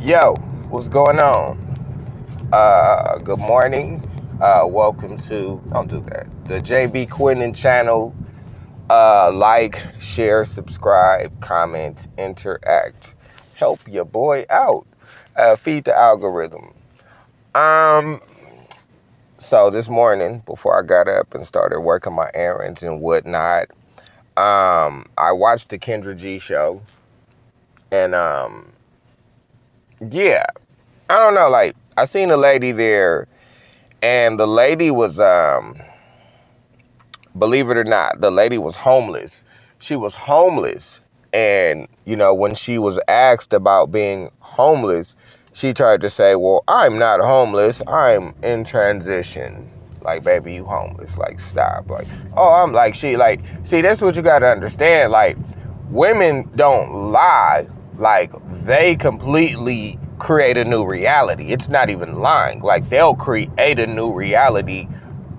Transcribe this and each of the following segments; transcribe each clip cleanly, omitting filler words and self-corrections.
Yo, what's going on? Good morning. Welcome to, don't do that, the JB Quinton channel. Like, share, subscribe, comment, interact. Help your boy out. Feed the algorithm. Um, so this morning, before I got up and started working my errands and whatnot, I watched the Kendra G show. And, yeah, I don't know, like, I seen a lady there. And the lady was, believe it or not, the lady was homeless. She was homeless. And, when she was asked about being homeless, she tried to say, well, I'm not homeless. I'm in transition. Like, baby, you homeless. Like, stop. Like, oh, I'm like, see, that's what you got to understand. Like, women don't lie. Like, they completely create a new reality. It's not even lying. Like, they'll create a new reality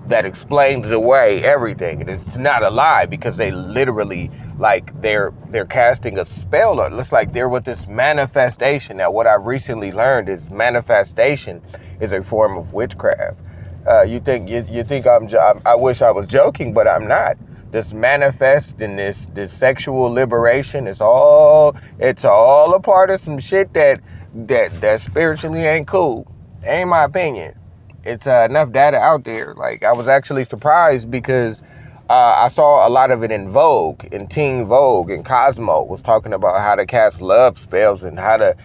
that explains away everything. And it's not a lie, because they literally, like, they're casting a spell on. It's like they're with this manifestation. Now, what I've recently learned is manifestation is a form of witchcraft. You think I wish I was joking, but I'm not. This manifest and this sexual liberation is it's all a part of some shit that spiritually ain't cool. Ain't my opinion. It's enough data out there. Like, I was actually surprised because I saw a lot of it in Vogue, in Teen Vogue, and Cosmo was talking about how to cast love spells and how to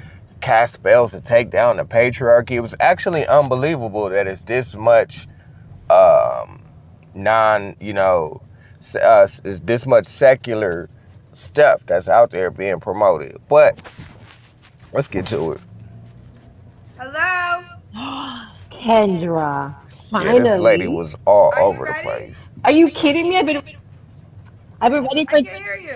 cast spells to take down the patriarchy. It was actually unbelievable that it's this much non, is this much secular stuff that's out there being promoted. But let's get to it. Hello? Kendra, Yeah, this lady finally. was all Are you over the ready? place. Are you kidding me? I can hear you.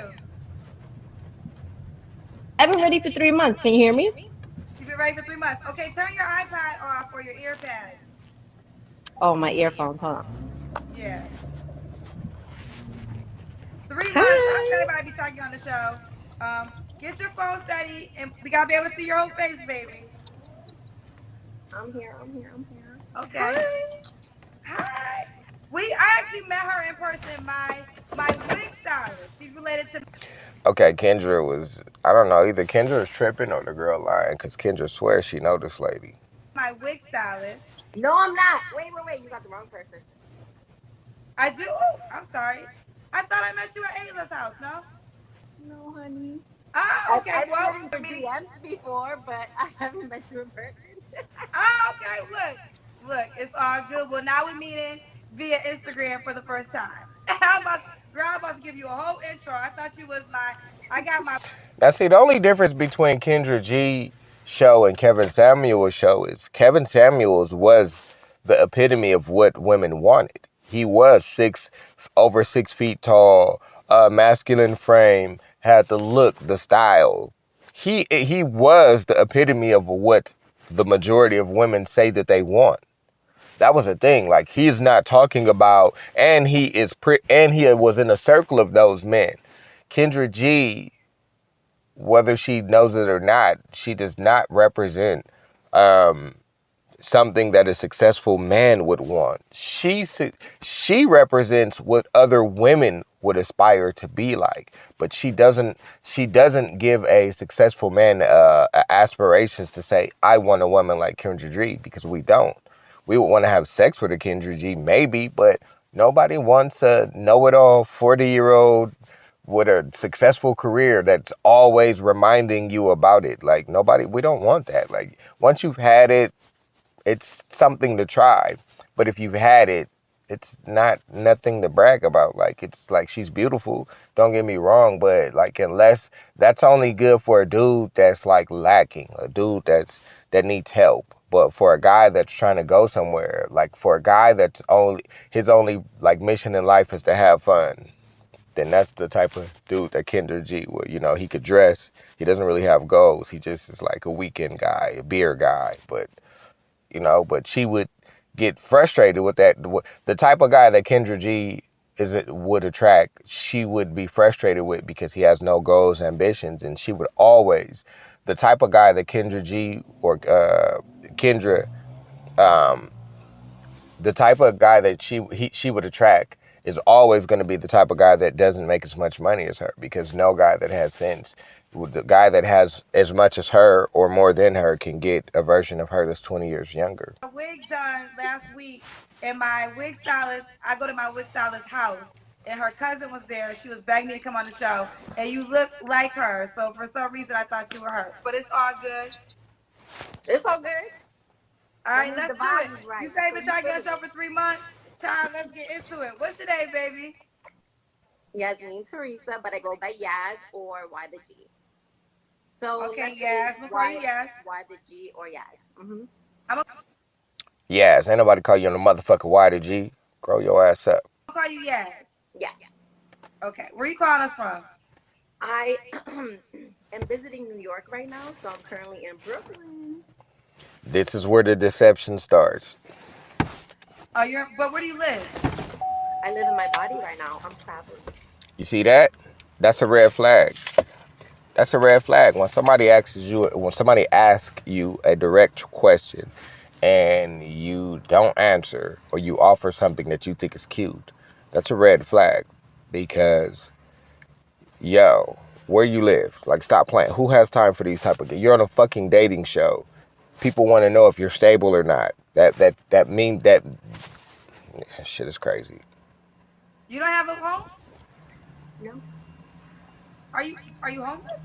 I've been ready for 3 months. Can you hear me? You've been ready for 3 months. Okay, turn your iPad off or your earpads. Oh, my earphones. Hold on. Yeah. 3 months. I said Hi. everybody be talking on the show. Get your phone steady and we gotta be able to see your whole face, baby. I'm here. I'm here. I'm here. Okay. Hi. Hi. I actually met her in person, my wig stylist. She's related to Okay, Kendra was, I don't know, either Kendra is tripping or the girl lying, because Kendra swears she know this lady. my wig stylist. No, I'm not. Wait. You got the wrong person. I do. Oh, I'm sorry. I thought I met you at Ayla's house, no? No, honey. Oh, I've, okay. I've Well, been in the your meeting. DMs before, but I haven't met you in person. Oh, okay. Look, it's all good. Well, now we're meeting via Instagram for the first time. I'm about to give you a whole intro. I thought you was I got my. Now, see, the only difference between Kendra G show and Kevin Samuels show is Kevin Samuels was the epitome of what women wanted. He was over 6 feet tall, masculine frame, had the look, the style. He was the epitome of what the majority of women say that they want. That was a thing. Like, he's not talking about, and he was in a circle of those men. Kendra G, whether she knows it or not, she does not represent um, something that a successful man would want. She represents what other women would aspire to be like, but she doesn't. She doesn't give a successful man aspirations to say, "I want a woman like Kendra G," because we don't. We would want to have sex with a Kendra G, maybe, but nobody wants a know-it-all 40-year-old with a successful career that's always reminding you about it. Like, we don't want that. Like, once you've had it, it's something to try. But if you've had it, it's nothing to brag about. Like, it's like, she's beautiful, don't get me wrong, but like, unless that's only good for a dude that's like lacking, a dude that needs help. But for a guy that's trying to go somewhere, like for a guy that's his only like mission in life is to have fun, then that's the type of dude that Kendra G would, he could dress. He doesn't really have goals. He just is like a weekend guy, a beer guy. But she would get frustrated with that. The type of guy that Kendra G would attract, she would be frustrated with because he has no goals, ambitions, and she would always the type of guy that Kendra G or Kendra, um, the type of guy that she would attract is always going to be the type of guy that doesn't make as much money as her, because no guy that has sense, the guy that has as much as her or more than her, can get a version of her that's 20 years younger. A wig done last week, and my wig stylist, I go to my wig stylist's house, and her cousin was there. She was begging me to come on the show, and you look like her. So for some reason, I thought you were her, but it's all good. It's all good. All That right, means the let's do it. vibe is You right. say So been you trying to get a feeling show it. for 3 months. Child, let's get into it. What's your name, baby? Yasmin Teresa, but I go by Yaz or Y the G. So Okay, let's say yes. I'm gonna call you yes. Y the G or Yaz. I'm Yes, ain't nobody call you on the motherfucker Y to G. Grow your ass up. gonna call you yes. Yeah. Okay, where you calling us from? I am visiting New York right now, so I'm currently in Brooklyn. This is where the deception starts. Oh, but where do you live? I live in my body right now. I'm traveling. You see that? That's a red flag. That's a red flag. When somebody asks you a direct question and you don't answer, or you offer something that you think is cute, that's a red flag. Because, yo, where you live? Like, stop playing. Who has time for these type of things? You're on a fucking dating show. People want to know if you're stable or not. That shit is crazy. You don't have a home? No. Are you homeless?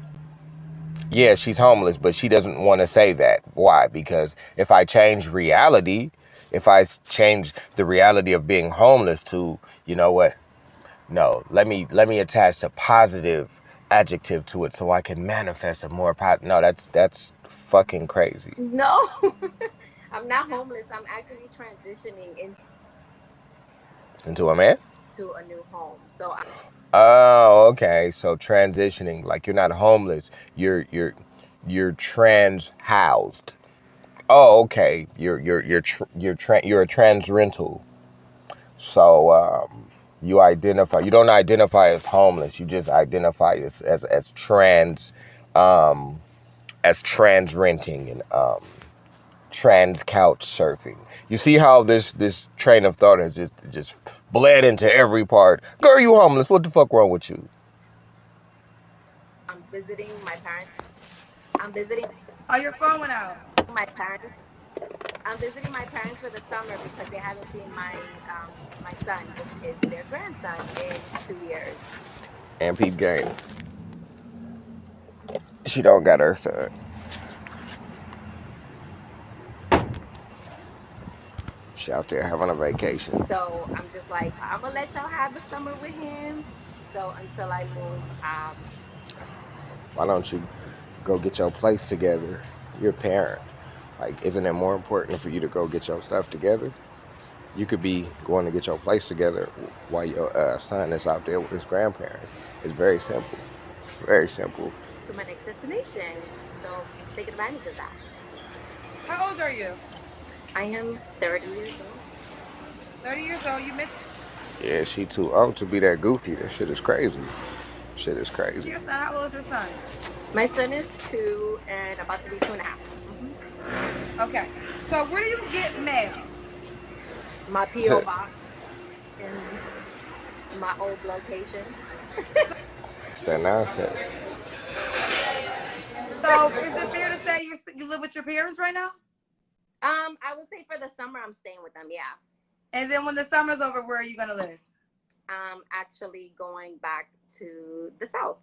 Yeah, she's homeless, but she doesn't want to say that. Why? Because if I change reality, if I change the reality of being homeless to, you know what? No, let me attach a positive adjective to it so I can manifest a more No, that's fucking crazy. No. I'm not homeless. I'm actually transitioning Into a man? into a new home. So Oh, okay. So transitioning, like you're not homeless, you're trans housed. Oh, okay. You're a trans rental. So you don't identify as homeless. You just identify um, as trans renting and trans couch surfing. You see how this train of thought has just bled into every part. Girl, you homeless? What the fuck wrong with you? I'm visiting my parents. I'm visiting Oh, your phone went out. my parents. I'm visiting my parents for the summer because they haven't seen my son, which is their grandson, in 2 years. And peep game. She don't got her son. She out there having a vacation. So I'm just like, I'm gonna let y'all have the summer with him. So until I move, Why don't you go get your place together? You're a parent. Like, isn't it more important for you to go get your stuff together? You could be going to get your place together while your son is out there with his grandparents. It's very simple. Very simple. to my next destination. So take advantage of that. How old are you? I am 30 years old. 30 years old. You mentioned Yeah, she too old to be that goofy. That shit is crazy. Shit is crazy. your son. How old is your son? My son is 2 and about to be 2.5. Okay. So where do you get mail? My PO box in my old location. It's that nonsense. So is it fair to say you live with your parents right now? I would say for the summer I'm staying with them. Yeah. And then when the summer's over, where are you gonna live? I'm actually going back to the south.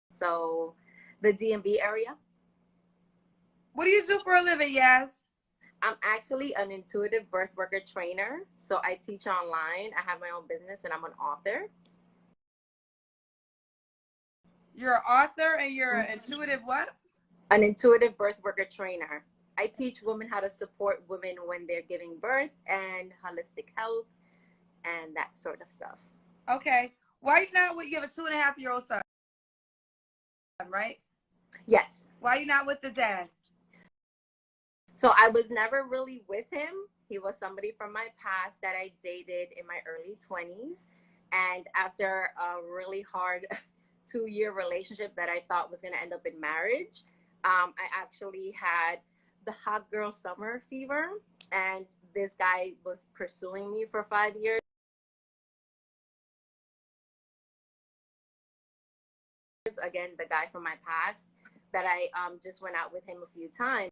So the DMV area. What do you do for a living, Yas? I'm actually an intuitive birth worker trainer. So I teach online. I have my own business and I'm an author. You're an author and you're an intuitive what? An intuitive birth worker trainer. I teach women how to support women when they're giving birth and holistic health and that sort of stuff. Okay. Why you not with you have a 2.5-year-old son, right? Yes. Why you not with the dad? So I was never really with him. He was somebody from my past that I dated in my early 20s. And after a really hard 2-year relationship that I thought was going to end up in marriage. I actually had the hot girl summer fever, and this guy was pursuing me for 5 years. Again, the guy from my past that I just went out with him a few times.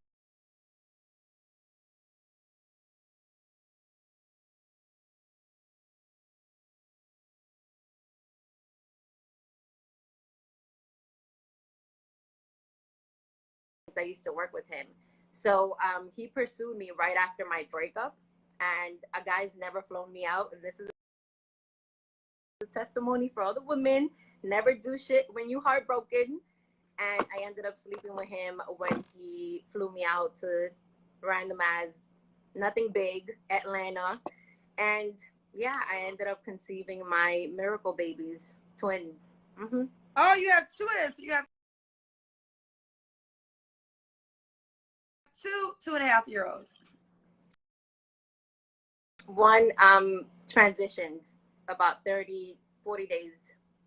I used to work with him. So he pursued me right after my breakup, and a guy's never flown me out. And this is a testimony for all the women: never do shit when you heartbroken. And I ended up sleeping with him when he flew me out to random as nothing big, Atlanta. And yeah, I ended up conceiving my miracle babies, twins. Mm-hmm. Oh, you have twins. You have 2.5-year-olds. One transitioned about 30, 40 days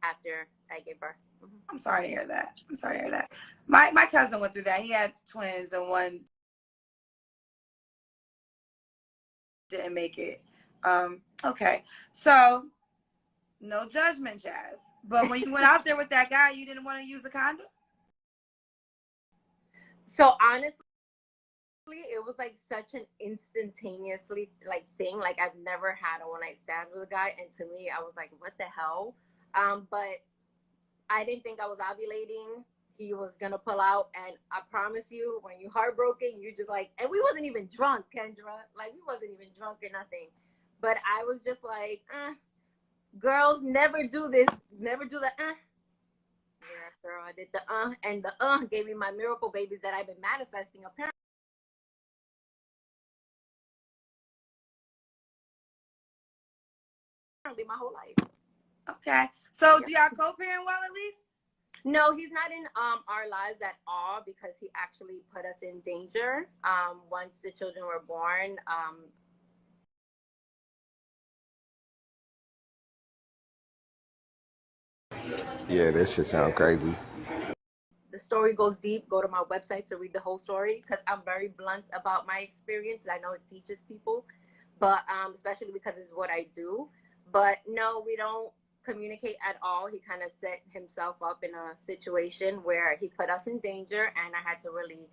after I gave birth. Mm-hmm. I'm sorry to hear that. I'm sorry to hear that. My cousin went through that. He had twins and one didn't make it. Okay. So no judgment, Jazz. But when you went out there with that guy, you didn't want to use a condom? So honestly, it was like such an instantaneously like thing. Like I've never had a one night stand with a guy, and to me, I was like, what the hell? But I didn't think I was ovulating. He was gonna pull out, and I promise you, when you're heartbroken, you just like, and we wasn't even drunk, Kendra. Like we wasn't even drunk or nothing. But I was just like, girls never do this, never do that. Yeah, girl, I did the and the gave me my miracle babies that I've been manifesting apparently my whole life. Okay. So do y'all co-parent well at least? No, he's not in our lives at all because he actually put us in danger. Once the children were born, Yeah, that shit sound crazy. the story goes deep. Go to my website to read the whole story because I'm very blunt about my experience. I know it teaches people, but especially because it's what I do. But no, we don't communicate at all. He kind of set himself up in a situation where he put us in danger, and I had to really,